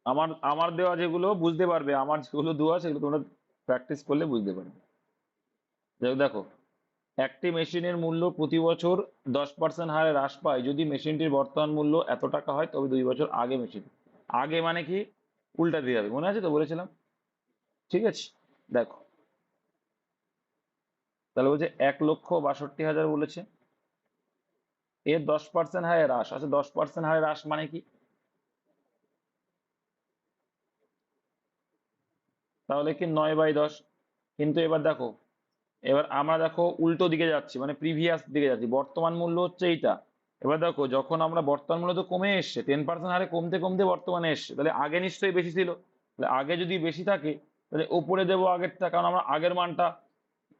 আমার আমার দেওয়া যেগুলো বুঝতে পারবে, আমার যেগুলো দেওয়া সেগুলো তোমরা প্র্যাকটিস করলে বুঝতে পারবে। দেখো দেখো, একটি মেশিনের মূল্য প্রতি বছর 10% হারে হ্রাস পায় যদি মেশিনটির বর্তমান মূল্য এত টাকা হয়, তবে 2 বছর আগে মেশিন। আগে মানে কি, উল্টা দিয়ে হবে, মনে আছে তো বলেছিলাম। ঠিক আছে, দেখো, তাহলে বলছে 1,62,000 বলেছে, এর 10% হারে হ্রাস। আচ্ছা, 10% হারে হ্রাস মানে কি? তাহলে কি 9/10। কিন্তু এবার দেখো, এবার আমরা দেখো উল্টো দিকে যাচ্ছি, মানে প্রিভিয়াস দিকে যাচ্ছি, বর্তমান মূল্য হচ্ছে এইটা। এবার দেখো, যখন আমরা বর্তমান মূল্য তো কমে এসছে, 10% হারে কমতে কমতে বর্তমানে এসছে, তাহলে আগে নিশ্চয়ই বেশি ছিল। তাহলে আগে যদি বেশি থাকে, তাহলে ওপরে দেবো আগেরটা, কারণ আমরা আগের মানটা,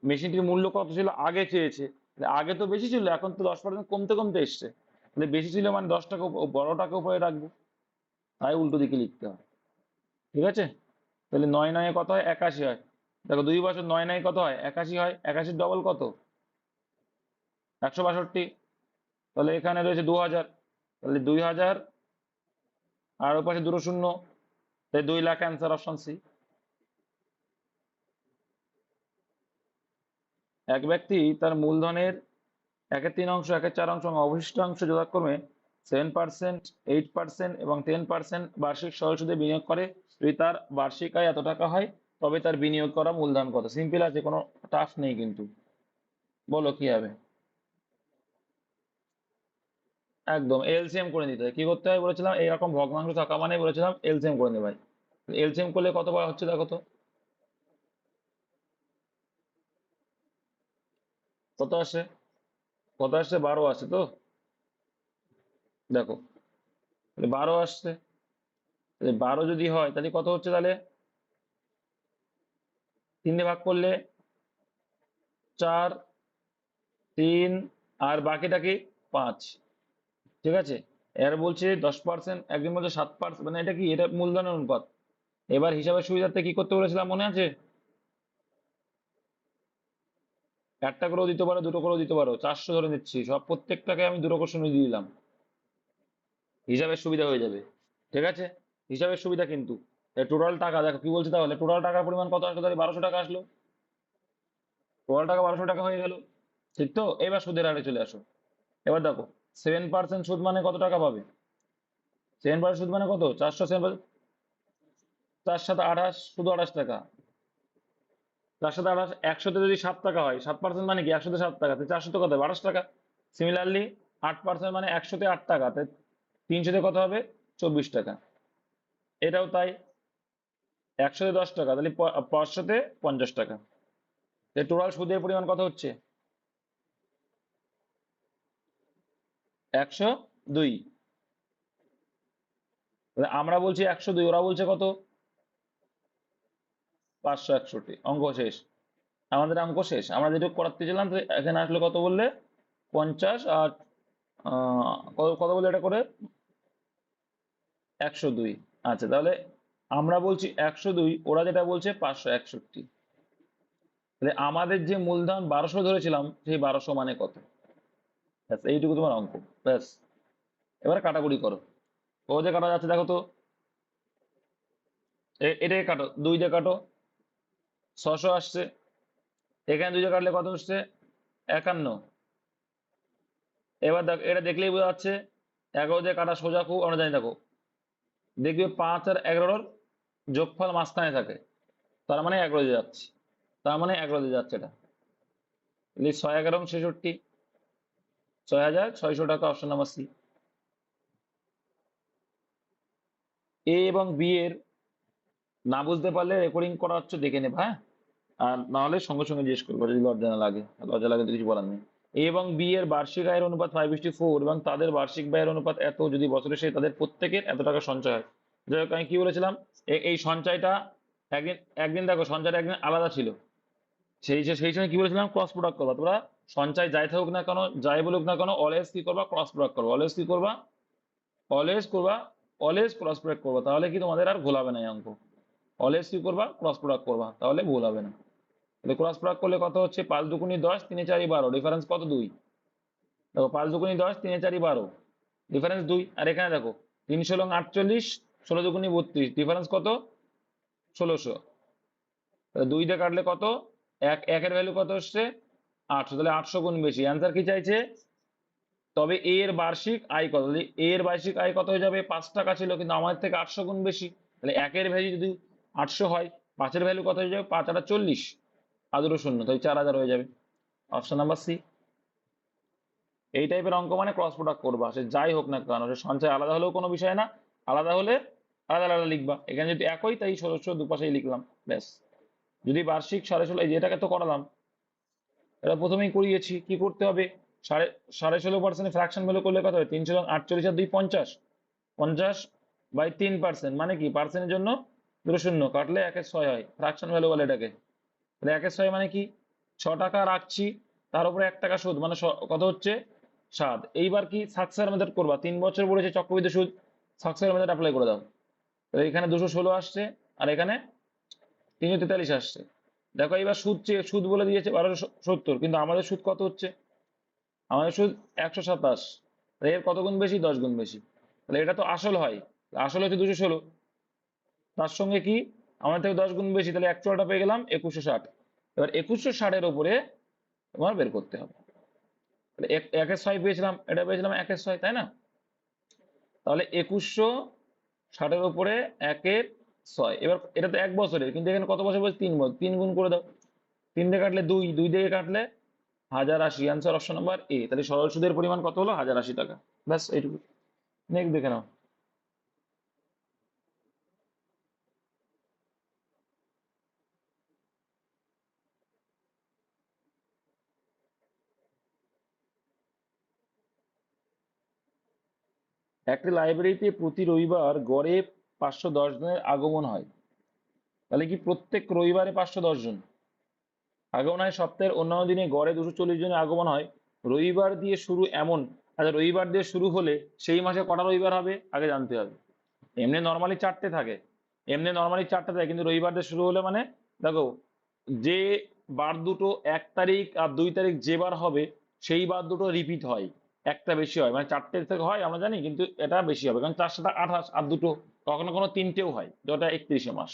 মেশিনটির মূল্য কত ছিল আগে চেয়েছে, তাহলে আগে তো বেশি ছিল, এখন তো 10% কমতে কমতে এসছে, তাহলে বেশি ছিল মানে 10 টাকা বড় টাকা উপরে রাখবো, তাই উল্টো দিকে লিখতে হয়। ঠিক আছে, তাহলে 9 9 কত হয়, 81 হয়। দেখো 2 বছর 9 9 কত হয়, 81 হয়। 81 ডবল কত, 162। তাহলে এখানে রয়েছে 2,000, তাহলে 2,000 আর ওর পাশে দুটো শূন্য, তাই 2 লাখ অ্যান্সার, অপশন সি। এক ব্যক্তি তার মূলধনের 1/3 অংশ, 1/4 অংশ এবং অবশিষ্টাংশ যথাক্রমে 7%, 8% এবং 10% বার্ষিক সরল সুদে বিনিয়োগ করে। যদি তার বার্ষিক আয় এত টাকা হয়, তবে তার বিনিয়োগ করা মূলধন কত? সিম্পল আছে, কোনো টাফ নেই কিন্তু। বলো কি হবে। একদম এলসিএম করে নিতে হয়। কি করতে হয় বলেছিলাম, এইরকম ভগ্নাংশ থাকা মানে বলেছিলাম এলসিএম করে নেবে ভাই। এলসিএম করলে কত বার হচ্ছে দেখো তো, কত আসে? কত আসছে, 12 আসছে তো। দেখো, তাহলে 12 আসছে, তাহলে 12 যদি হয় তাহলে কত হচ্ছে, তাহলে 3 দিয়ে ভাগ করলে 4, 3, আর বাকিটা কি, 5। ঠিক আছে, এর বলছে 10%, একজন বলছে 7%, মানে এটা কি, এটা মূলধনের অনুপাত। এবার হিসাবের সুবিধার্থে কি করতে বলেছিলাম মনে আছে? একটা করেও দিতে পারো, দুটো করেও দিতে পারো, 400 ধরে নিচ্ছি, সব প্রত্যেকটাকে আমি দুটো কোশ্চেন দিয়ে দিলাম, হিসাবের সুবিধা হয়ে যাবে। ঠিক আছে, হিসাবের সুবিধা কিন্তু। টোটাল টাকা দেখো কি বলছে, তাহলে টোটাল টাকার পরিমাণ কত আসলো, তাহলে 1200 টাকা আসলো। টোটাল টাকা 1200 টাকা হয়ে গেল। ঠিক তো, এবার সুদের হারে চলে আসো। এবার দেখো, 7% সুদ মানে কত টাকা পাবে? 7% সুদ মানে কত, 400, 7, 4 7 28, শুধু 28 টাকা। 4 7 28, 100-তে যদি 7 টাকা হয়, 7% মানে কি, 100-তে 7 টাকা, 400-তে কত হবে, 28 টাকা। সিমিলারলি 8% মানে 100-তে 8 টাকা, 300-তে কত হবে, 24 টাকা। এটাও তাই, 100-তে 10 টাকা, তাহলে 500-তে 50 টাকা। টোটাল সুদের পরিমাণ কত হচ্ছে, 102। আমরা বলছি 102, ওরা বলছে কত, 561। অঙ্ক শেষ, আমাদের অঙ্ক শেষ, আমরা যেটুকু করাতে ছিলাম, তো এখানে আসলে কত বললে, 50, আর কত কত বললে এটা করে, 102। আচ্ছা, তাহলে আমরা বলছি 102, ওরা যেটা বলছে 561। তাহলে আমাদের যে মূলধন 1200 ধরেছিলাম, সেই 1200 মানে কত? ব্যাস, এইটুকু তোমার অঙ্ক। ব্যাস, এবারে কাটাকুটি করো। ও যে কাটা যাচ্ছে দেখো তো, এটাকে কাটো, 2 দিয়ে কাটো, 600 আসছে। এখানে 2 দিয়ে কাটলে কত আসছে, 51। এবার দেখো, এটা দেখলেই বোঝা যাচ্ছে 11 দিয়ে কাটা সোজা, খুব আমরা জানি। দেখো, দেখবে 5 আর 11-র যোগফল মাঝখানে থাকে, তার মানে 11 দিয়ে যাচ্ছে, তার মানে 11 দিয়ে যাচ্ছে এটা। 6 11 66, 6,600 টাকা, অপশন নাম্বার সি। এ এবং বি এর, না বুঝতে পারলে রেকর্ডিং করা হচ্ছে, দেখে নেবা, হ্যাঁ। আর না হলে সঙ্গে সঙ্গে জিজ্ঞেস করবো, যদি লজ্জা না লাগে। লজ্জা লাগে তো কিছু বলার নেই। এ এবং বি এর বার্ষিক আয়ের অনুপাত 5:4 এবং তাদের বার্ষিক ব্যয়ের অনুপাত এত, যদি বছরে সে তাদের প্রত্যেকের এত টাকা সঞ্চয় হয়। যাই হোক, আমি কি বলেছিলাম, এই সঞ্চয়টা একদিন, একদিন দেখো সঞ্চয়টা একদিন আলাদা ছিল, সেই সময় কি বলেছিলাম, ক্রস প্রোডাক্ট করবা তোমরা। সঞ্চয় যাই থাকুক না কেন, যাই বলুক না কেন, অলওয়েজ কি করবা, ক্রস প্রোডাক্ট করবা। অলওয়েজ কি করবা, অলওয়েজ করবা, অলওয়েজ ক্রস প্রোডাক্ট করবা, তাহলে কি তোমাদের আর ভুল হবে না এই অঙ্ক। অলওয়েজ কি করবা, ক্রস প্রোডাক্ট করবা, তাহলে ভুল হবে না। তাহলে ক্রস প্রোডাক্ট করলে কত হচ্ছে, 5 2 × 10, 3 4 12, ডিফারেন্স কত, 2। দেখো, 5 2 × 10, 3 4 12, ডিফারেন্স 2। আর এখানে দেখো, 3 × 48, 16 দুগুনি 32, ডিফারেন্স কত? 1600। 2 দিয়ে কাটলে কত? একের ভ্যালু কত হচ্ছে? 800, তাহলে 800 গুণ বেশি। অ্যান্সার কি চাইছে? তবে এ এর বার্ষিক আয় কত? তাহলে এ এর বার্ষিক আয় কত হয়ে যাবে? 5 টাকা ছিল, কিন্তু আমাদের থেকে 800 গুণ বেশি। তাহলে একের ভ্যালু যদি 800 হয়, 5-এর ভ্যালু কত হয়ে যাবে? 5 আর 40, আর দুটো শূন্য, তাই 4000 হয়ে যাবে। Option number C. এই টাইপের অঙ্ক মানে ক্রস প্রোডাক্ট করবা, সে যাই হোক না কেন, সে সঞ্চয় আলাদা হলেও কোনো বিষয় না, আলাদা হলে আলাদা আলাদা লিখবা। এখানে যদি একই, তাই 1600 দুপাশেই লিখলাম, ব্যাস। যদি বার্ষিক 16.5, এই যে এটাকে তো করালাম, এটা প্রথমেই করিয়েছি। কি করতে হবে? 16.5% ফ্র্যাকশন ভ্যালু করলে কত হবে? 3 × 48 আর 2 50, 50/3%, মানে কি পার্সেন্টের জন্য দুটো শূন্য কাটলে 1/6 হয়, ফ্র্যাকশন ভ্যালু বলে এটাকে। তাহলে 1/6 মানে কি? 6 টাকা রাখছি, তার উপরে 1 টাকা সুদ, মানে কত হচ্ছে? 7। এইবার কি সাকসেসর মেথড করবা? 3 বছর পড়েছে চক্রবৃদ্ধি সুদ, সাকসেসর মেথড অ্যাপ্লাই করে দাও। তাহলে এখানে 216 আসছে, আর এখানে 343 আসছে। দেখো এবার সুদ বলে দিয়েছে 1270, কিন্তু আমাদের সুদ কত হচ্ছে? আমাদের সুদ 127। এর কত গুণ বেশি? 10 গুণ বেশি। তাহলে এটা তো আসল হয়, আসল হচ্ছে 216, তার সঙ্গে কি আমাদের থেকে 10 গুণ বেশি, তাহলে অ্যাকচুয়ালটা পেয়ে গেলাম 2160। এবার 2160-এর উপরে তোমার বের করতে হবে। তাহলে 1/6 পেয়েছিলাম, এটা পেয়েছিলাম 1/6, তাই না? তাহলে 2160-এর উপরে 1/6। এবার এটা তো 1 বছরের, কিন্তু এখানে কত বছর বলছে? 3 বছর। 3 গুণ করে দাও, 3 দিয়ে কাটলে 2, 2 দিয়ে কাটলে 1080। Answer option number A. তাহলে সরল সুদের পরিমাণ কত হলো? 1080 টাকা। ব্যাস এইটুকু। নেক্সট দেখে নাও। একটি লাইব্রেরিতে প্রতি রবিবার গড়ে 510 জনের আগমন হয়। তাহলে কি প্রত্যেক রবিবারে 510 জন আগমন হয়? সপ্তাহের অন্যান্য দিনে গড়ে 240 জনের আগমন হয়। রবিবার দিয়ে শুরু এমন, আচ্ছা রবিবার দিয়ে শুরু হলে সেই মাসে কটা রবিবার হবে আগে জানতে হবে। এমনি নর্মালি 4টে থাকে, কিন্তু রবিবার দিয়ে শুরু হলে মানে দেখো, যে বার দুটো 1 তারিখ আর 2 তারিখ যে বার হবে, সেই বার দুটো রিপিট হয়, একটা বেশি হয়, মানে 4টে থেকে হয় আমরা জানি, কিন্তু এটা বেশি হবে, কারণ 4 7 28, আর দুটো কখনো কোনো 3টেও হয়, যেটা 31শে মাস।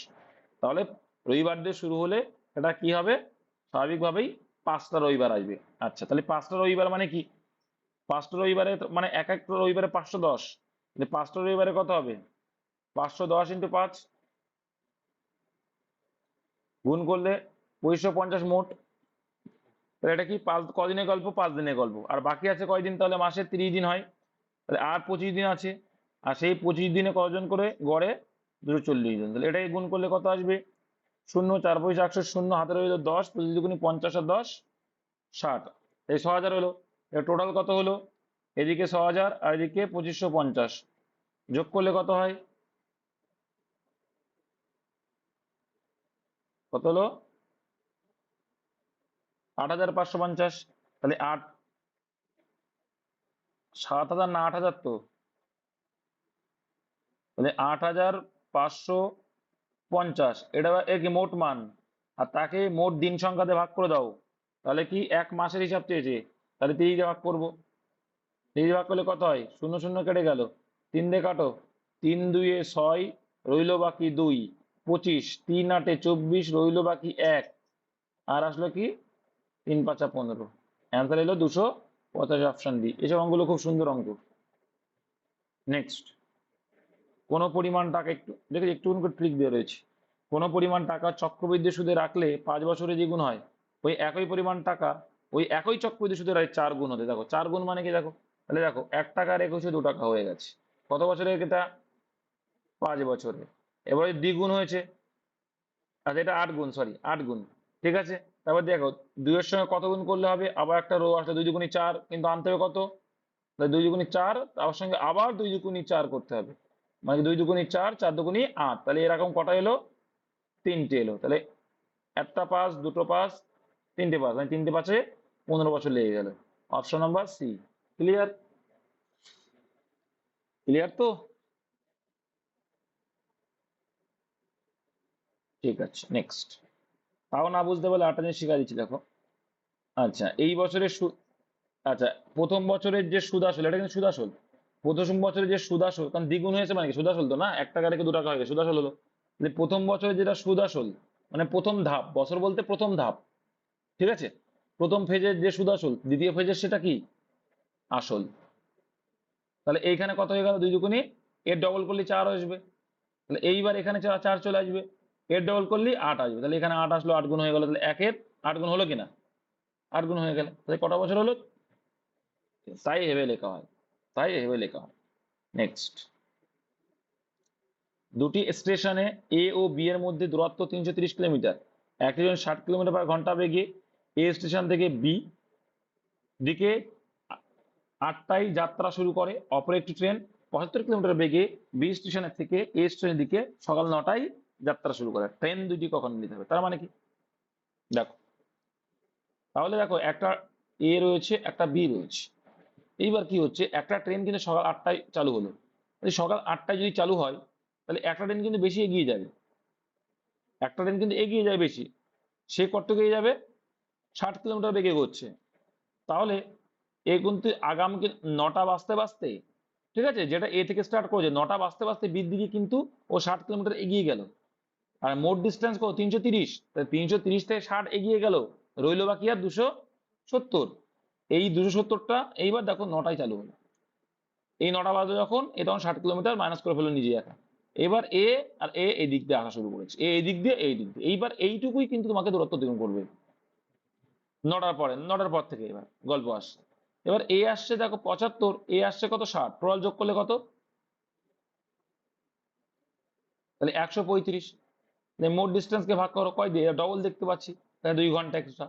তাহলে রবিবার দিয়ে শুরু হলে এটা কি হবে? স্বাভাবিকভাবেই 5টা রবিবার আসবে। আচ্ছা, তাহলে 5টা রবিবার মানে কি? 5টা রবিবারে মানে এক একটা রবিবারে 510, 5টা রবিবারে কত হবে? 510 × 5 গুণ করলে 2550 মোট। তাহলে এটা কি কদিনের গল্প? 5 দিনের গল্প। আর বাকি আছে কয়দিন? তাহলে মাসে 30 দিন হয়, তাহলে আর 25 দিন আছে। আর সেই 25 দিনে কজন করে গড়ে? 240 জন। তাহলে এটাকে গুণ করলে কত আসবে? 0, 4 পয়সা 100, 0 হাতে রইল 10, 25 দুগুণি 50 আর 10 60, এই 6000 হলো। এর টোটাল কত হলো? এদিকে 6000 আর এদিকে 2550, যোগ করলে কত হয়? কত হলো? 8550। তাহলে 7000 না 8000 তো, তাহলে 8550, এটা এর কি মোট মান, আর তাকে মোট দিন সংখ্যাতে ভাগ করে দাও। তাহলে কি এক মাসের হিসাব চেয়েছে, তাহলে 30 দিয়ে ভাগ করবো। 30 দিয়ে ভাগ করলে কত হয়? 0 0 কেটে গেল, 3 দিয়ে কাটো, 3 2 এ 6, রইল বাকি 2, 25, 3 8 এ 24, রইল বাকি 1, আর আসলো কি 3 5 15। অ্যান্সার এলো 285, অপশন ডি। এসব অঙ্কগুলো খুব সুন্দর অঙ্ক। নেক্সট, কোনো পরিমাণ টাকা, একটু দেখে একটু ট্রিক দেওয়া রয়েছে। কোনো পরিমাণ টাকা চক্রবৃদ্ধি সুদে রাখলে 5 বছরে দ্বিগুণ হয়, ওই একই পরিমাণ টাকা ওই একই চক্রবৃদ্ধি সুদে হয় 4 গুণ হতে। দেখো 4 গুণ মানে কি? দেখো তাহলে দেখো 1 টাকা রেখেছে 2 টাকা হয়ে গেছে, কত বছরে এটা? 5 বছরে। এবারে দ্বিগুণ হয়েছে, আচ্ছা এটা 8 গুণ, সরি 8 গুণ, ঠিক আছে। তারপর দেখো 2 এর সঙ্গে কত গুণ করলে হবে? আবার একটা রো আসলে 2 দুগুণী 4, কিন্তু আনতে হবে কত? 2 দুগুণী 4, তার সঙ্গে আবার 2 দুগুণী 4 করতে হবে, মানে 2 দুগুণী 4, 4 দুগুণী 8, তাহলে এরকম কটা এলো? 3টে এলো। তাহলে একটা পাস, দুটো পাস, 3টে পাস, মানে 3টে পাসে 15 বছর লেগে গেল। Option number C. Clear? Clear তো? ঠিক আছে, নেক্সট। তাও না বুঝতে পারলে আটটা জিনিস শিখা দিচ্ছি, দেখো। আচ্ছা, এই বছরের সুদ, আচ্ছা প্রথম বছরের যে সুদ আসল, এটা কিন্তু সুদ আসল, প্রথম বছরে যে সুদ আসল, কারণ দ্বিগুণ হয়েছে মানে কি সুদ আসল তো না, 1 টাকা থেকে 2 টাকা হয়ে গেছে, সুদ আসল হলো। তাহলে প্রথম বছরে যেটা সুদ আসল মানে প্রথম ধাপ, বছর বলতে প্রথম ধাপ, ঠিক আছে, প্রথম ফেজের যে সুদ আসল, দ্বিতীয় ফেজের সেটা কি আসল। তাহলে এইখানে কত হয়ে গেল, 2 দুগুণে, এর ডবল করলে 4 আসবে। তাহলে এইবার এখানে 4 চলে আসবে, এর ডবল করলে 8 আসবে। তাহলে এখানে 8 আসলো, 8 গুণ হয়ে গেল। তাহলে 1-এর 8 গুণ হলো কিনা, 8 গুণ হয়ে গেল। তাহলে কটা বছর হলো, তাই ভেবে লেখা হয়, তাই ভেবে লেখা হয়। নেক্সট, দুটি স্টেশনে এ ও বি এর মধ্যে দূরত্ব 330 কিলোমিটার। একটি ট্রেন 60 কিলোমিটার/ঘন্টা বেগে এ স্টেশন থেকে বি দিকে 8টায় যাত্রা শুরু করে। অপর একটি ট্রেন 75 কিলোমিটার বেগে বি স্টেশনের থেকে এ স্টেশনের দিকে সকাল 9টায় যাত্রা শুরু করে। ট্রেন দুটি কখন নিতে হবে, তার মানে কি দেখো, তাহলে দেখো একটা এ রয়েছে, একটা বি রয়েছে। এইবার কি হচ্ছে, একটা ট্রেন কিন্তু সকাল 8টায় চালু হলো। সকাল 8টায় যদি চালু হয়, তাহলে একটা ট্রেন কিন্তু বেশি এগিয়ে যাবে, একটা ট্রেন কিন্তু এগিয়ে যায় বেশি। সে কতটুকু এগিয়ে যাবে, 60 কিলোমিটার বেগে এগোচ্ছে। তাহলে এ কিন্তু আগাম 9টা বাজতে বাজতে, ঠিক আছে, যেটা এ থেকে স্টার্ট করেছে 9টা বাজতে বাজতে বির দিকে কিন্তু ও 60 কিলোমিটার এগিয়ে গেল। আর মোট ডিস্টেন্স কত, 330। 330 থেকে 60 এগিয়ে গেল, রইল বাকি আর 270। এই 270টা এইবার দেখো 9টায় চালু হলো, এই 9টা বাজে যখন, এ তখন 60 কিলোমিটার মাইনাস করে ফেলো নিজে একা। এবার এ আর এ এই দিক দিয়ে আসা শুরু করেছে, এই দিক দিয়ে এই দিক দিয়ে। এইবার এইটুকুই কিন্তু তোমাকে দূরত্ব অতিক্রম করবে 9টার পর থেকে। এবার গল্প আসছে, এবার এ আসছে দেখো 75, এ আসছে কত 60, টোটাল যোগ করলে কত, তাহলে 135। মোট ডিস্টেন্স কে ভাগ করো কয় দিয়ে, ডবল দেখতে পাচ্ছি, তাহলে 2 ঘন্টা এক্সট্রা।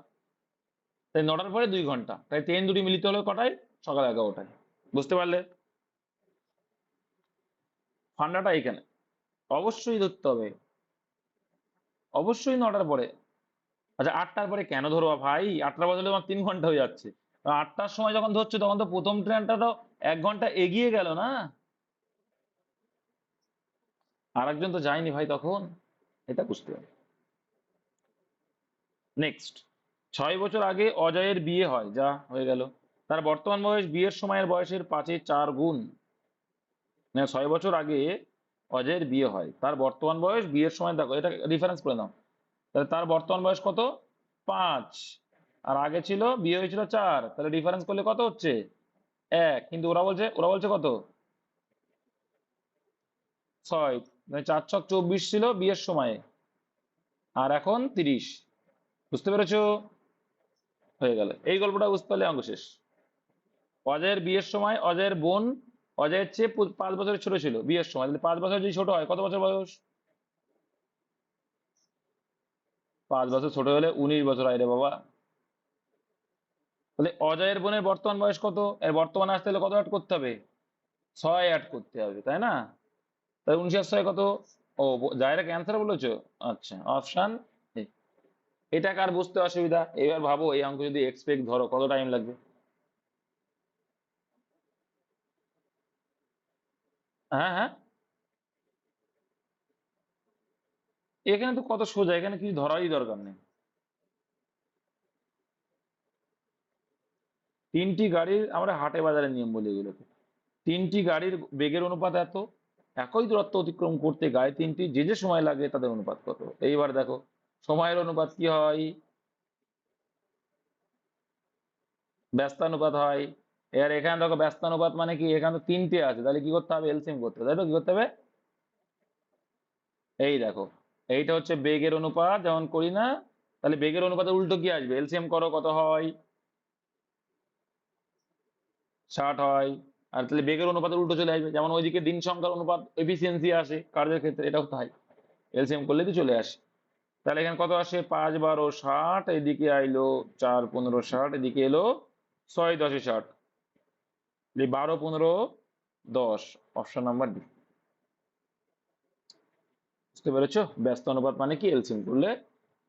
তাই 9টার পরে 2 ঘন্টা, তাই ট্রেন দুটি মিলিত হলো কটায়, সকাল 11টায়। বুঝতে পারলে ফান্ডাটা এখানে অবশ্যই ধরতে হবে, অবশ্যই 9টার পরে। আচ্ছা 8টার পরে কেন ধরবা ভাই, 8টা বাজলে আমার 3 ঘন্টা হয়ে যাচ্ছে। 8টার সময় যখন ধরছো তখন তো প্রথম ট্রেনটা তো 1 ঘন্টা এগিয়ে গেল না, আরেকজন তো যায়নি ভাই তখন, এটা বুঝতে হবে। নেক্সট, 6 বছর আগে অজয়ের বিয়ে হয়, যা হয়ে গেল। তার বর্তমান বয়স বিয়ের সময়ের বয়সের 5-4 গুণ। মানে 6 বছর আগে অজয়ের বিয়ে হয়, তার বর্তমান বয়স বিয়ের সময়, দেখো এটা রেফারেন্স করে নাও। তাহলে তার বর্তমান বয়স কত, 5, আর আগে ছিল বিয়ে হয়েছিল 4, তাহলে ডিফারেন্স করলে কত হচ্ছে 1। কিন্তু ওরা বলছে কত 6, মানে 4-6-24 ছিল বিয়ের সময়ে, আর এখন 30। বুঝতে পেরেছো, হয়ে গেল। এই গল্পটা বুঝতে পারলে অঙ্ক শেষ। অজয়ের বিয়ের সময় অজয়ের বোন অজয়ের চেয়ে 5 বছরের ছোট ছিল বিয়ের সময়, তাহলে 5 বছর যদি ছোট হয় কত বছর বয়স, 5 বছর ছোট হলে 19 বছর হয় রে বাবা। তাহলে অজয়ের বোনের বর্তমান বয়স কত, এর বর্তমানে আসতে হলে কত অ্যাড করতে হবে, 6 অ্যাড করতে হবে, তাই না। তাহলে 19 আর 6 কত, ও ডাইরেক্ট অ্যান্সার বলেছো, আচ্ছা অপশন। এটা কার বুঝতে অসুবিধা, এবার ভাবো এই অঙ্ক যদি এক্সপেক্ট ধরো কত টাইম লাগবে। হ্যাঁ হ্যাঁ, এখানে তো কত সোজা, এখানে কিছু ধরারই দরকার নেই। 3টি গাড়ির, আমরা হাটে বাজারের নিয়ম বলি এগুলোকে। 3টি গাড়ির বেগের অনুপাত এত, একই দূরত্ব অতিক্রম করতে গাড়ি 3টি যে যে সময় লাগে তাদের অনুপাত কত। এইবার দেখো সময়ের অনুপাত কি হয়, ব্যস্তানুপাত হয়। এর এখানে দেখো ব্যস্তানুপাত মানে কি, এখানে তো 3টে আছে, তাহলে কি করতে হবে, এলসিএম করতে হবে, তাই তো, কি করতে হবে, এই দেখো এইটা হচ্ছে বেগের অনুপাত যেমন করি না, তাহলে বেগের অনুপাতের উল্টো কি আসবে, এলসিএম করো কত হয়, 60 হয়। আর তাহলে বেগের অনুপাতের উল্টো চলে আসবে, যেমন ওইদিকে দিন সংখ্যার অনুপাত এফিসিয়েন্সি আসে কার্যের ক্ষেত্রে, এটাও তাই, এলসিএম করলে তো চলে আসে। তাহলে এখানে কত আসে, 5-12-60, এদিকে আইলো 4-15-60, এদিকে এলো 6-10-60, 12-15-10, অপশন নাম্বার ডি। বুঝতে পেরেছো, ব্যস্ত অনুপাত মানে কি, এলসিএম করলে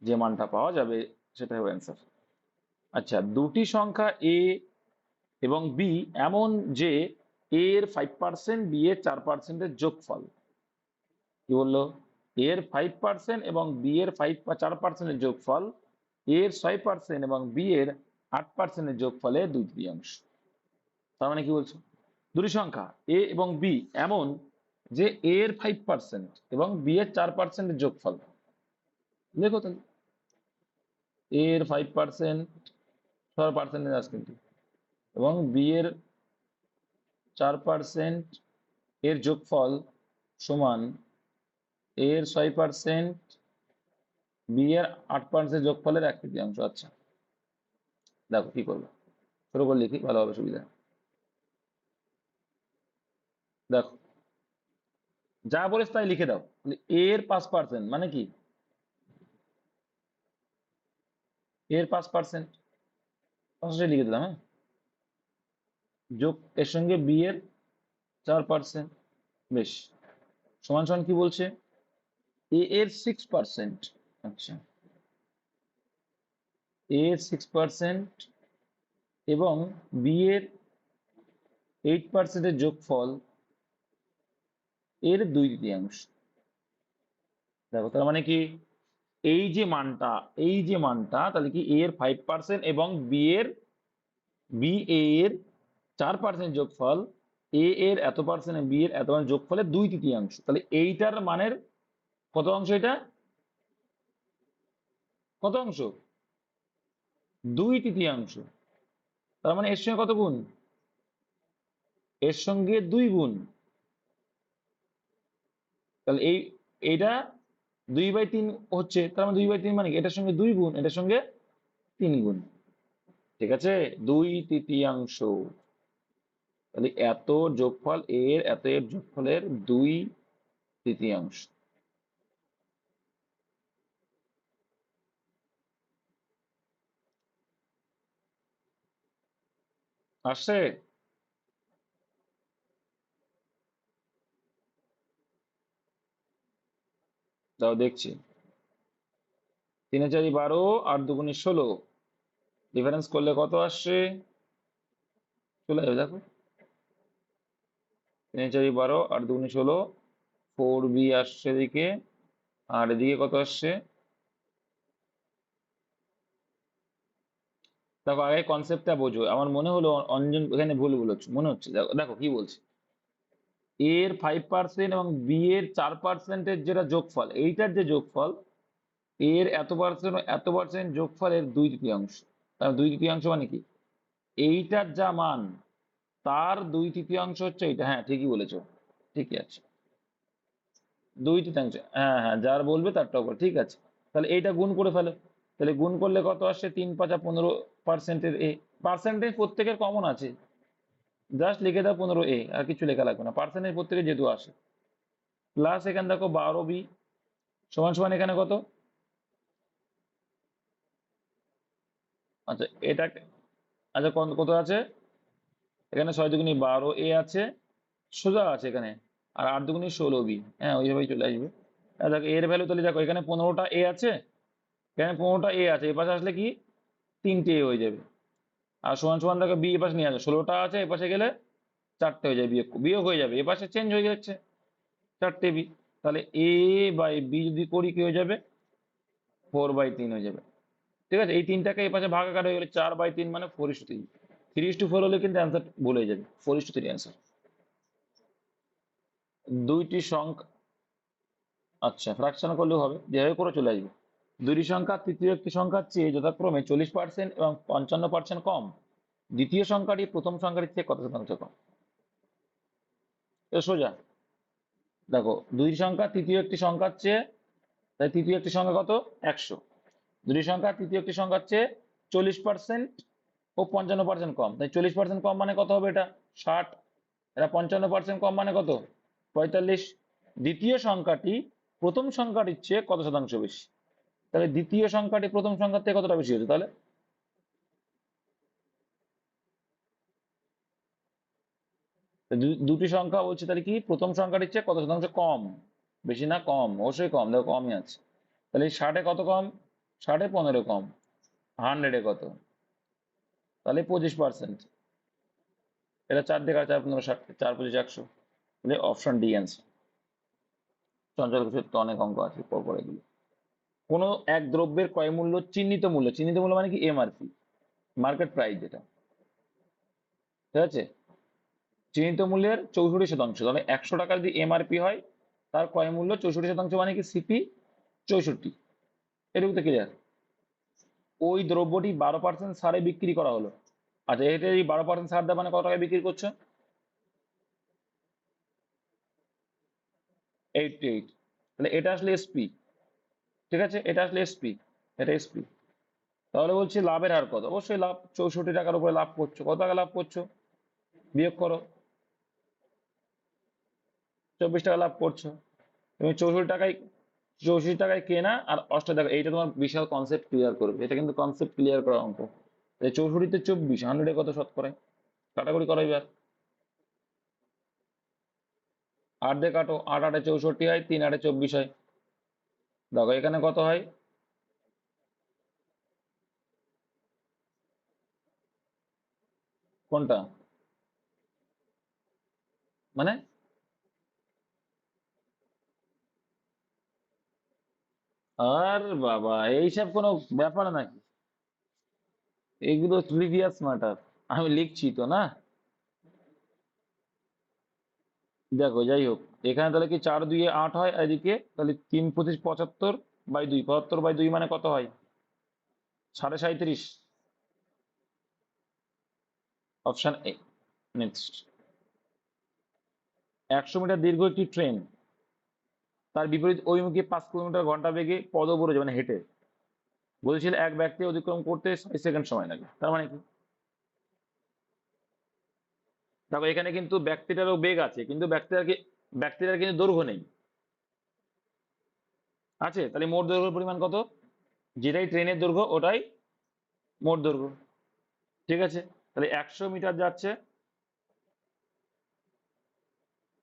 যে মানটা পাওয়া যাবে সেটা হবে অ্যান্সার। আচ্ছা, দুটি সংখ্যা এ এবং বি এমন যে এ এর 5%, বি এর 4%-এর যোগফল। কি বললো, এ এর 5% এবং বি এর 4%-এর যোগফল এ এর 6% এবং বি এর 8%-এর যোগফলের 2/3। তার মানে কি বলছো, দুটি সংখ্যা এ এবং বি এমন যে এ এর 5% এবং বি এর 4% যোগফল। দেখো তাহলে এ এর 5% সবার পার্সেন্টেজ আছে কিন্তু, এবং বি এর 4% এর যোগফল সমান এ এর 6%, বি এর 8% যোগফলের 1/3। আচ্ছা দেখো কি করবো, শুরু করে লিখি, ভালো হবে সুবিধা। দেখো যা বলেছ তাই লিখে দাও। এ এর 5% মানে কি, এর 5% লিখে দিলাম, হ্যাঁ, যোগ এর সঙ্গে বি এর 4%, বেশ, সমান সমান কি বলছে, এ এর 6%, আচ্ছা এ এর 6% এবং বি এর 8% এর যোগফল এর 2/3। দেখো তার মানে কি, এই যে মানটা তাহলে কি, এ এর 5% এবং বি এর 4% যোগফল, এ এর এত পার্সেন্ট বি এর এত পার্সেন্ট যোগফলের 2/3। তাহলে এইটার মানের কত অংশ, এটা কত অংশ, 2/3। তার মানে এর সঙ্গে কত গুণ, এর সঙ্গে 2 গুণ। তাহলে এইটা 2/3 হচ্ছে, তার মানে 2/3 মানে কি, এটার সঙ্গে 2 গুণ, এটার সঙ্গে 3 গুণ। ঠিক আছে, 2/3। তাহলে এত যোগফল এর এত এর যোগফলের 2/3। আসছে, দাও দেখছি। 3 4 12, 8 2 16, ডিফারেন্স করলে কত আসছে, চলে যাবে দেখো। 3 4 12, 8 2 16, 4b আসছে এদিকে, আর এদিকে কত আসছে, দেখো আগে কনসেপ্টটা বোঝো। আমার মনে হলো অঞ্জন এখানে ভুল বলেছে মনে হচ্ছে। দেখো দেখো কি বলছে, এর 5% এবং বি এর 4%-এর যেটা যোগফল, এইটার যে যোগফল, এর এত পার্সেন্ট এত পার্সেন্ট যোগফলের 2/3। তার 2/3 মানে কি, এইটার যা মান তার 2/3 হচ্ছে এইটা। হ্যাঁ ঠিকই বলেছো, ঠিকই আছে, 2/3। হ্যাঁ হ্যাঁ, যার বলবে তারটা উপর, ঠিক আছে। তাহলে এইটা গুণ করে ফেলো, তাহলে গুণ করলে কত আসছে, 3 5 15%-এর এ, পার্সেন্টেজ প্রত্যেকের কমন আছে, জাস্ট লিখে দাও 15a, আর কিছু লেখা লাগবে না, পার্সেন্টেজ প্রত্যেকের যেহেতু আসে। প্লাস এখানে দেখো 12b সমান সমান এখানে কত, আচ্ছা এটা, আচ্ছা কত আছে এখানে, 6 2 12a আছে, সোজা আছে এখানে, আর 8 2 16b, হ্যাঁ ওইভাবেই চলে আসবে। আর দেখো এর ভ্যালু, তাহলে দেখো এখানে 15টা এ আছে, এখানে 15টা এ আছে, এ পাশে আসলে কি 3টে এ হয়ে যাবে। আর সমান সমান দেখো বি এ পাশে নিয়ে আসবে, 16টা আছে, এ পাশে গেলে 4টে হয়ে যাবে, বিয়োগ বিয়োগ হয়ে যাবে, এ পাশে চেঞ্জ হয়ে যাচ্ছে 4টে বি। তাহলে এ বাই বি যদি করি কি হয়ে যাবে, 4/3 হয়ে যাবে। ঠিক আছে, এই তিনটাকে এই পাশে ভাগাকার হয়ে গেলে 4/3 মানে 4:3। 3:4 হলে কিন্তু অ্যান্সার ভুল হয়ে যাবে, 4:3 অ্যান্সার। দুইটি সংখ্যা, আচ্ছা ফ্র্যাকশন করলেও হবে, যেভাবে করে চলে আসবে। দুইটি সংখ্যা তৃতীয় একটি সংখ্যার চেয়ে যথাক্রমে 40% এবং 55% কম, দ্বিতীয় সংখ্যাটি প্রথম সংখ্যাটির চেয়ে কত শতাংশ কম। এটা সোজা। দেখো দুই সংখ্যা তৃতীয় একটি সংখ্যার চেয়ে, তাই তৃতীয় একটি সংখ্যা কত, 100। দুটি সংখ্যা তৃতীয় একটি সংখ্যার চেয়ে 40% ও 55% কম, তাই 40% কম মানে কত হবে, এটা 60, এটা 55% কম মানে কত, 45। দ্বিতীয় সংখ্যাটি প্রথম সংখ্যাটির চেয়ে কত শতাংশ বেশি, তাহলে দ্বিতীয় সংখ্যাটি প্রথম সংখ্যার থেকে কতটা বেশি হচ্ছে, তাহলে দুটি সংখ্যা বলছে, তাহলে কি প্রথম সংখ্যাটির চেয়ে কত শতাংশ কম, বেশি না কম, অবশ্যই কম, দেখো কমই আছে। তাহলে 60-এ কত কম, 60-এ 15 কম, 100-এ কত, তাহলে 25%। এটা 4 দেখা 4 15 60, 4 25 100, তাহলে অপশন ডি অ্যান্সার। চঞ্চল ঘোষের তো অনেক অঙ্ক আছে, পরপর এগুলো। কোনো এক দ্রব্যের ক্রয় মূল্য চিহ্নিত মূল্য, চিহ্নিত মূল্য মানে কি, এমআরপি, মার্কেট প্রাইস যেটা, ঠিক আছে, চিহ্নিত মূল্যের 64%। তাহলে 100 টাকা যদি এমআরপি হয়, তার ক্রয় মূল্য 64% মানে কি সিপি 64। এটুকু তো ক্লিয়ার। ওই দ্রব্যটি 12% ছাড়ে বিক্রি করা হলো। আচ্ছা, এটা এই 12% ছাড় দেওয়া মানে কত টাকায় বিক্রি করছো? 88। তাহলে এটা আসলে এসপি। ঠিক আছে, এটা আসলে এসপি, এটা এসপি। তাহলে বলছি লাভের হার কত? অবশ্যই লাভ 64 টাকার উপরে লাভ করছো। কত টাকা লাভ করছো? বিয়োগ করো। 24 টাকা লাভ করছো। তুমি 64 টাকায় কেনা আর 8 টাকা, এইটা তোমার বিশাল কনসেপ্ট ক্লিয়ার করবে। এটা কিন্তু কনসেপ্ট ক্লিয়ার করা অঙ্ক। 64-তে 24, 100-এ কত শতকরা? কাটাকুটি করো এবার। 8 দিয়ে কাটো, 8 8 64 হয়, 3 8 24 হয়। দেখো এখানে কত হয়? কোনটা মানে? আর বাবা, এইসব কোনো ব্যাপার নাকি? এগুলো প্রিভিয়াস ম্যাটার। আমি লিখছি তো না। দেখো যাই হোক, এখানে তাহলে কি 4 2 8 হয়, আর এদিকে তাহলে 3 25 75/2, 75/2 মানে কত হয়? 37.5। Option A. নেক্সট। 100 মিটার দীর্ঘ একটি ট্রেন তার বিপরীত অভিমুখে 5 কিলোমিটার ঘন্টা বেগে পদব্রজে মানে হেঁটে, বলেছিল এক ব্যক্তি অতিক্রম করতে 6 সেকেন্ড সময় লাগে। তার মানে কি? দেখো এখানে কিন্তু ব্যক্তিটারও বেগ আছে, কিন্তু ব্যক্তিটার কিন্তু দৈর্ঘ্য নেই। আছে, তাহলে মোট দৈর্ঘ্যের পরিমাণ কত? যেটাই ট্রেনের দৈর্ঘ্য ওটাই মোট দৈর্ঘ্য। ঠিক আছে, তাহলে 100 মিটার যাচ্ছে।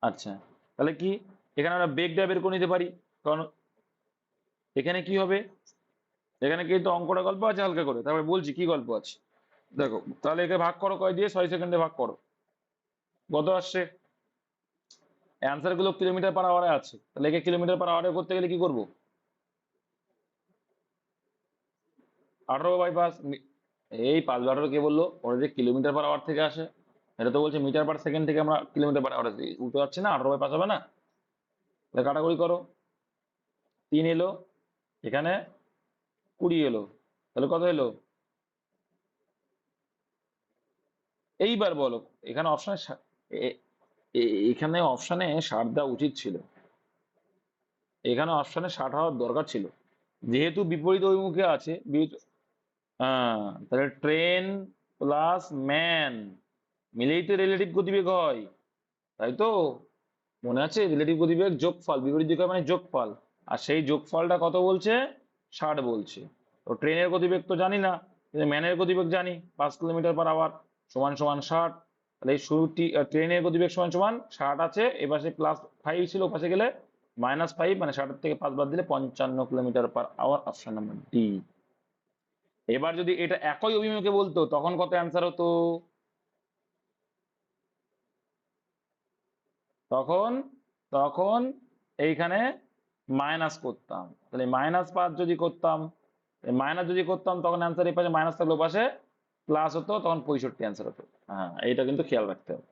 আচ্ছা, তাহলে কি এখানে আমরা বেগটা বের করে নিতে পারি? কারণ এখানে কি হবে, এখানে কিন্তু অঙ্কটা গল্প আছে হালকা করে, তারপরে বলছি কি গল্প আছে। দেখো তাহলে একে ভাগ করো, কয় দিয়ে? 6 সেকেন্ডে ভাগ করো। কত আসছে? অ্যান্সার গুলো কিলোমিটার পার আওয়ারে আছে, তাহলে একে কিলোমিটার পার আওয়ারে করতে গেলে কি করবো? 18/5। এই 5/18 কে বললো? ওরা যে কিলোমিটার পার আওয়ার থেকে আসে, এটা তো বলছে মিটার পার সেকেন্ড থেকে আমরা কিলোমিটার পার আওয়ারে উঠে যাচ্ছি না, 18/5 হবে না? তাহলে কাটাকুটি করো। 3 এলো, এখানে 20 এলো, তাহলে কত এলো? এইবার বলো। এখানে অপশনে এখানে অপশনে 60 দেওয়া উচিত ছিল। এখানে অপশনে 60 হওয়ার দরকার ছিল, যেহেতু বিপরীত অভিমুখে আছে। হ্যাঁ, তাহলে ট্রেন প্লাস ম্যান মিলেই তো রিলেটিভ গতিবেগ হয়, তাই তো? মনে আছে? রিলেটিভ গতিবেগ যোগফল, বিপরীত দিকে মানে যোগফল। আর সেই যোগফলটা কত বলছে? 60 বলছে। তো ট্রেনের গতিবেগ তো জানি না, কিন্তু ম্যানের গতিবেগ জানি, 5 কিলোমিটার পার আওয়ার সমান সমান 60। তাহলে এই শুরুটি ট্রেনের গতিবেগ সমান সমান 60 আছে, এপাশে +5 ছিল, ওপাশে গেলে -5, মানে 60 থেকে 5 বাদ দিলে 55 kilometre per hour. Option number D. এবার যদি এটা একই অভিমুখে বলতো তখন কত অ্যান্সার হতো? তখন তখন এইখানে মাইনাস করতাম। তাহলে -5 যদি করতাম, তখন অ্যান্সার এই পাশে মাইনাস থাকলে পাশে প্লাস হতো, তখন 65 অ্যান্সার হতো। হ্যাঁ, এইটা কিন্তু খেয়াল রাখতে হবে।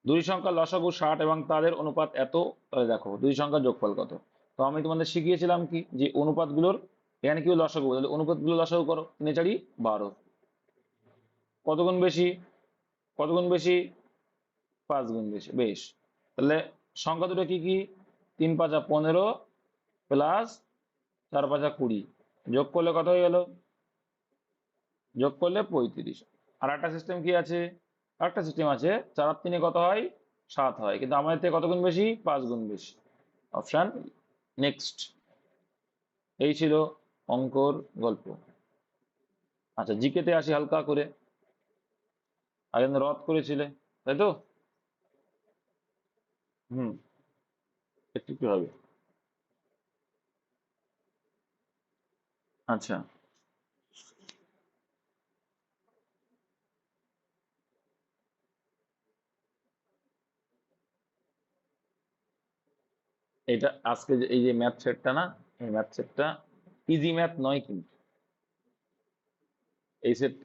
দুই সংখ্যার লসাগু 60 এবং তাদের অনুপাত এত, তাহলে দেখো দুই সংখ্যার যোগফল কত। তো আমি তোমাদের শিখিয়েছিলাম কি, যে অনুপাতগুলোর, এখানে কি লসাগু, তাহলে অনুপাতগুলো লসাগু করো। 3 4 12, কত গুণ বেশি? কত গুণ বেশি? 5 গুণ বেশি। বেশ, তাহলে সংখ্যা দুটো কি কি? 3 5 15 প্লাস 4 5 20, যোগ করলে কত হয়ে গেল? যোগ করলে 35। আর একটা সিস্টেম কি আছে? আরেকটা সিস্টেম আছে, 4 আর 3 কত হয়? 7 হয়, কিন্তু আমাদের থেকে কত গুণ বেশি? 5 গুণ বেশি। Option next. এই ছিল অঙ্কর গল্প। আচ্ছা, জিকে তে আসি হালকা করে। আগে রদ করেছিলে, তাই তো? হুম, একটু একটু হবে। আচ্ছা, এটা আজকে এই যে ম্যাথ সেটটা না, এই ম্যাথ সেটটা ইজি ম্যাথ নয় কিন্তু। এই সেট